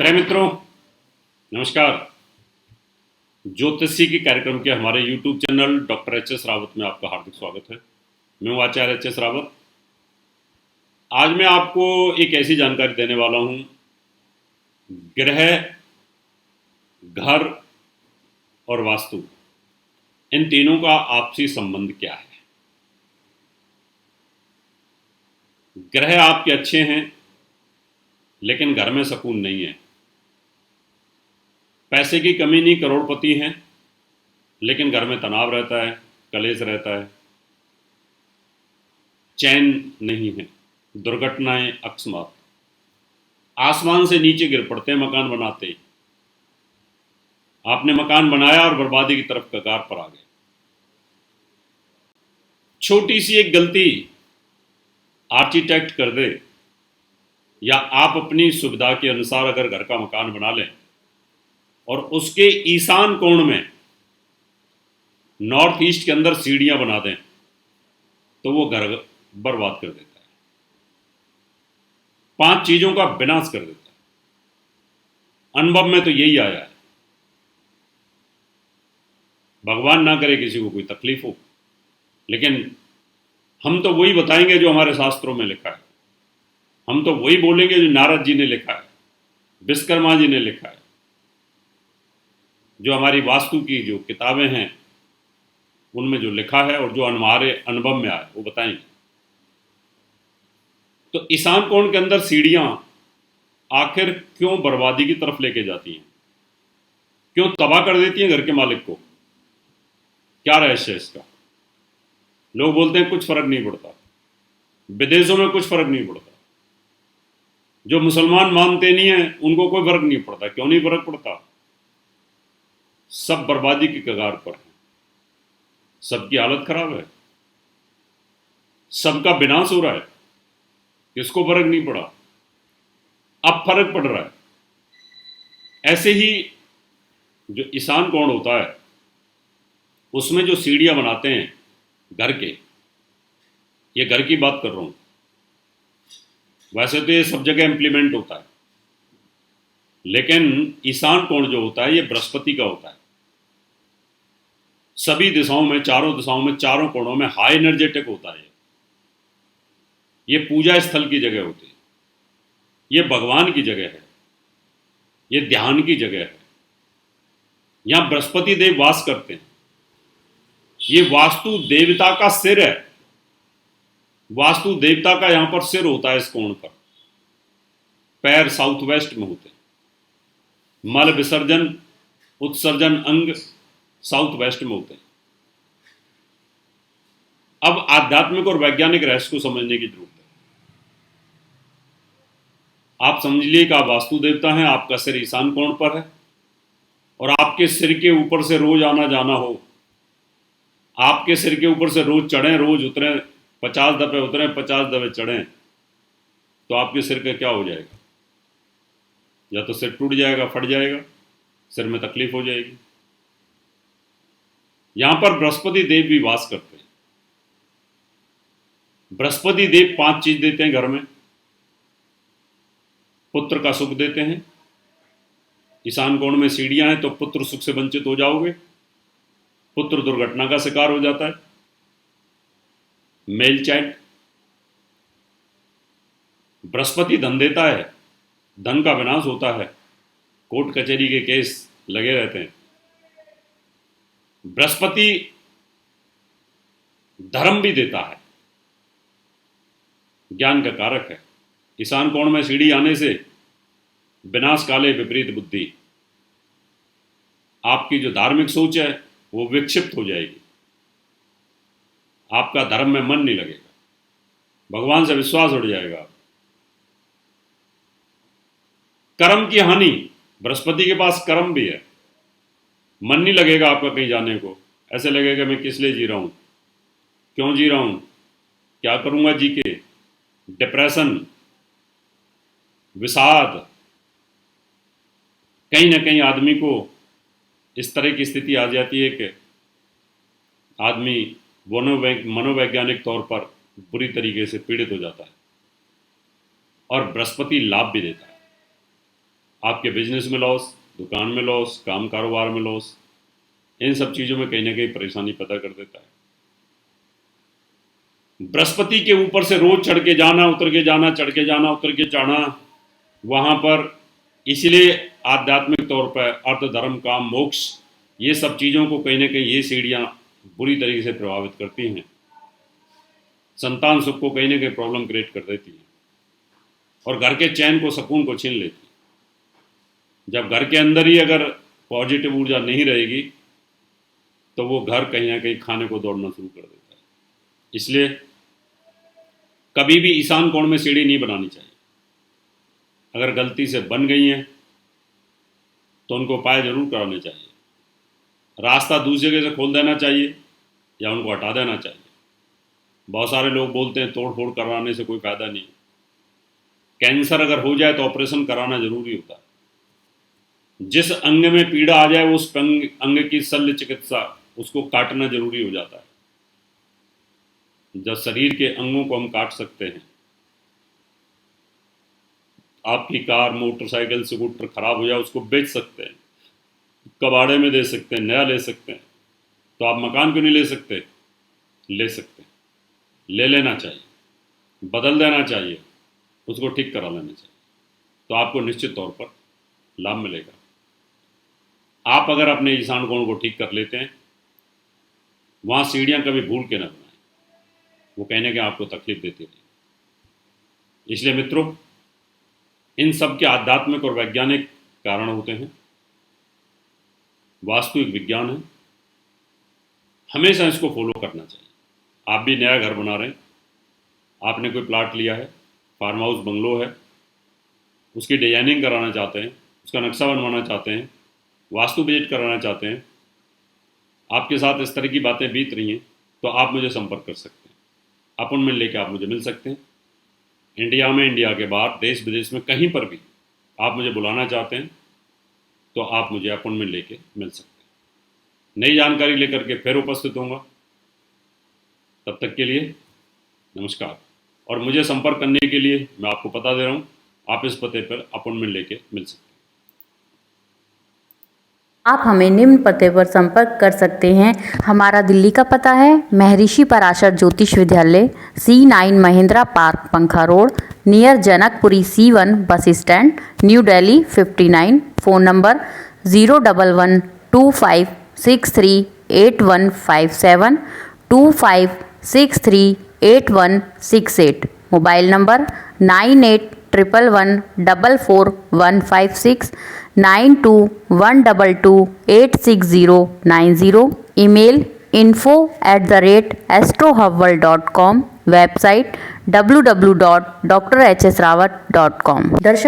प्रिय मित्रों, नमस्कार। ज्योतिषी के कार्यक्रम के हमारे YouTube channel doctor HS. Rawat में आपका हार्दिक स्वागत है। मैं हूँ आचार्य एच.एस. रावत। आज मैं आपको एक ऐसी जानकारी देने वाला हूँ, ग्रह, घर और वास्तु, इन तीनों का आपसी संबंध क्या है। ग्रह आपके अच्छे हैं, लेकिन घर में सुकून नहीं है। पैसे की कमी नहीं, करोड़पति हैं, लेकिन घर में तनाव रहता है, कलेश रहता है, चैन नहीं है, दुर्घटनाएं अकस्मात, आसमान से नीचे गिर पड़ते हैं मकान बनाते ही। आपने मकान बनाया और बर्बादी की तरफ कगार पर आ गए। छोटी सी एक गलती आर्किटेक्ट कर दे, या आप अपनी सुविधा के अनुसार अगर घर का मकान बना लें और उसके ईशान कोण में नॉर्थ ईस्ट के अंदर सीढ़ियां बना दें, तो वो घर बर्बाद कर देता है, 5 चीजों का विनाश कर देता है। अनुभव में तो यही आया है। भगवान ना करे किसी को कोई तकलीफ हो, लेकिन हम तो वही बताएंगे जो हमारे शास्त्रों में लिखा है। हम तो वही बोलेंगे जो नारद जी ने लिखा है, विश्वकर्मा जी ने लिखा है, जो हमारी वास्तु की जो किताबें हैं उनमें जो लिखा है और जो हमारे अनुभव में आया वो बताएंगे। तो ईशान कोण के अंदर सीढ़ियां आखिर क्यों बर्बादी की तरफ लेके जाती हैं, क्यों तबाह कर देती हैं घर के मालिक को? क्या रहस्य है इसका? लोग बोलते हैं कुछ फर्क नहीं पड़ता, विदेशों में कुछ फर्क नहीं पड़ता, जो मुसलमान मानते नहीं है उनको कोई फर्क नहीं पड़ता। क्यों नहीं फर्क पड़ता? सब बर्बादी की कगार पर है, सबकी हालत खराब है, सबका विनाश हो रहा है। किसको फर्क नहीं पड़ा? अब फर्क पड़ रहा है। ऐसे ही जो ईशान कोण होता है उसमें जो सीढ़ियां बनाते हैं घर के, ये घर की बात कर रहा हूं, वैसे तो ये सब जगह इंप्लीमेंट होता है, लेकिन ईशान कोण जो होता है ये बृहस्पति का होता है। सभी दिशाओं में, चारों दिशाओं में, चारों कोणों में हाई एनर्जेटिक होता है। ये पूजा स्थल की जगह होती है, ये भगवान की जगह है, ये ध्यान की जगह है। यहां बृहस्पति देव वास करते हैं। ये वास्तु देवता का सिर है। वास्तु देवता का यहां पर सिर होता है इस कोण पर। पैर साउथ वेस्ट में होते हैं। मल विसर्जन, उत्सर्जन अंग साउथ वेस्ट में होते हैं। अब आध्यात्मिक और वैज्ञानिक रहस्य को समझने की जरूरत है। आप समझ लिए कि आप वास्तु देवता हैं, आपका सिर ईशान कोण पर है, और आपके सिर के ऊपर से रोज आना जाना हो, आपके सिर के ऊपर से रोज चढ़ें, रोज उतरें, 50 दफे उतरें, 50 दफे चढ़ें, तो आपके सिर का क्या हो जाएगा? या तो सिर टूट जाएगा, फट जाएगा, सिर में तकलीफ हो जाएगी। यहां पर बृहस्पति देव भी वास करते हैं। बृहस्पति देव 5 चीज देते हैं घर में। पुत्र का सुख देते हैं। ईशान कोण में सीढ़ियां हैं तो पुत्र सुख से वंचित हो जाओगे, पुत्र दुर्घटना का शिकार हो जाता है। Male child. बृहस्पति धन देता है, धन का विनाश होता है, कोर्ट कचहरी के केस लगे रहते हैं। बृहस्पति धर्म भी देता है, ज्ञान का कारक है। ईशान कोण में सीढ़ी आने से विनाश काले विपरीत बुद्धि, आपकी जो धार्मिक सोच है वो विक्षिप्त हो जाएगी, आपका धर्म में मन नहीं लगेगा, भगवान से विश्वास उड़ जाएगा। कर्म की हानि, बृहस्पति के पास कर्म भी है, मन नहीं लगेगा आपका कहीं जाने को। ऐसे लगेगा मैं किस लिए जी रहा हूं, क्यों जी रहा हूं, क्या करूंगा जी के। डिप्रेशन, विषाद, कहीं ना कहीं आदमी को इस तरह की स्थिति आ जाती है कि आदमी मनोवैज्ञानिक तौर पर बुरी तरीके से पीड़ित हो जाता है। और बृहस्पति लाभ भी देता है। आपके बिजनेस में लॉस, दुकान में लॉस, काम कारोबार में लॉस, इन सब चीज़ों में कहीं ना कहीं परेशानी पैदा कर देता है। बृहस्पति के ऊपर से रोज चढ़ के जाना, उतर के जाना, चढ़ के जाना, उतर के जाना, वहाँ पर इसलिए आध्यात्मिक तौर पर अर्थ, धर्म, काम, मोक्ष, ये सब चीज़ों को कहीं ना कहीं ये सीढ़ियाँ बुरी तरीके से प्रभावित करती हैं। संतान सुख को कहीं ना कहीं प्रॉब्लम क्रिएट कर देती है और घर के चैन को, सुकून को छीन लेती है। जब घर के अंदर ही अगर पॉजिटिव ऊर्जा नहीं रहेगी तो वो घर कहीं ना कहीं खाने को दौड़ना शुरू कर देता है। इसलिए कभी भी ईशान कोण में सीढ़ी नहीं बनानी चाहिए। अगर गलती से बन गई हैं तो उनको उपाय जरूर कराने चाहिए। रास्ता दूसरी जगह से खोल देना चाहिए या उनको हटा देना चाहिए। बहुत सारे लोग बोलते हैं तोड़ फोड़ कराने से कोई फायदा नहीं। कैंसर अगर हो जाए तो ऑपरेशन कराना जरूरी होता है। जिस अंग में पीड़ा आ जाए उस अंग की शल्य चिकित्सा, उसको काटना जरूरी हो जाता है। जब शरीर के अंगों को हम काट सकते हैं, आपकी कार, मोटरसाइकिल, स्कूटर खराब हो जाए उसको बेच सकते हैं, कबाड़े में दे सकते हैं, नया ले सकते हैं, तो आप मकान क्यों नहीं ले सकते? ले सकते हैं, ले लेना चाहिए, बदल देना चाहिए, उसको ठीक करा लेना चाहिए, तो आपको निश्चित तौर पर लाभ मिलेगा। आप अगर अपने ईशान कोण को ठीक कर लेते हैं, वहाँ सीढ़ियाँ कभी भूल के न बनाएं, वो कहने के आपको तकलीफ देती रही। इसलिए मित्रों, इन सब के आध्यात्मिक और वैज्ञानिक कारण होते हैं। वास्तु एक विज्ञान है, हमेशा इसको फॉलो करना चाहिए। आप भी नया घर बना रहे हैं, आपने कोई प्लाट लिया है, फार्म हाउस, बंगलो है, उसकी डिजाइनिंग कराना चाहते हैं, उसका नक्शा बनवाना चाहते हैं, वास्तु विजिट कराना चाहते हैं, आपके साथ इस तरह की बातें बीत रही हैं, तो आप मुझे संपर्क कर सकते हैं। अपॉइंटमेंट लेके आप मुझे मिल सकते हैं। इंडिया में, इंडिया के बाहर, देश विदेश में कहीं पर भी आप मुझे बुलाना चाहते हैं तो आप मुझे अपॉइंटमेंट लेके मिल सकते हैं। नई जानकारी लेकर के फिर उपस्थित होऊंगा। तब तक के लिए नमस्कार। और मुझे संपर्क करने के लिए मैं आपको पता दे रहा हूँ, आप इस पते पर अपॉइंटमेंट लेके मिल सकते हैं। आप हमें निम्न पते पर संपर्क कर सकते हैं। हमारा दिल्ली का पता है महर्षि पराशर ज्योतिष विद्यालय, C9 महिंद्रा पार्क, पंखा road, near Janakpuri C1 bus stand, new Delhi 59। Phone number 01125638157, 25638168। Mobile number 9811144156, 9212286090। Email info@astrohubworld.com। Website www.drhsrawat.com। दर्शक